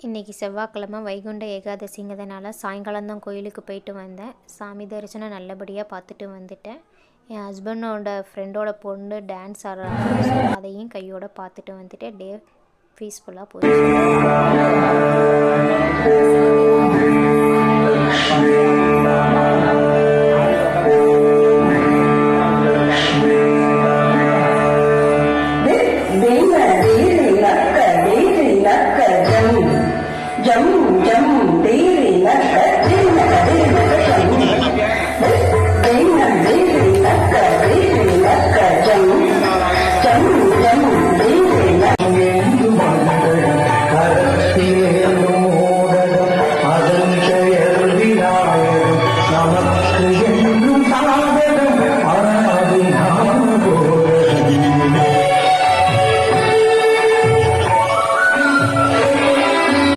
இன்றைக்கி செவ்வாய்க்கிழமை வைகுண்ட ஏகாதசிங்கிறதுனால சாயங்காலம் தான் கோயிலுக்கு போயிட்டு வந்தேன். சாமி தரிசனம் நல்லபடியாக பார்த்துட்டு வந்துட்டேன். என் ஹஸ்பண்டோட ஃப்ரெண்டோட பொண்ணு டான்ஸ் ஆடுறாங்க, அதையும் கையோடு பார்த்துட்டு வந்துட்டு டே பீஸ்ஃபுல்லாக போச்சு. Jam jam diri nak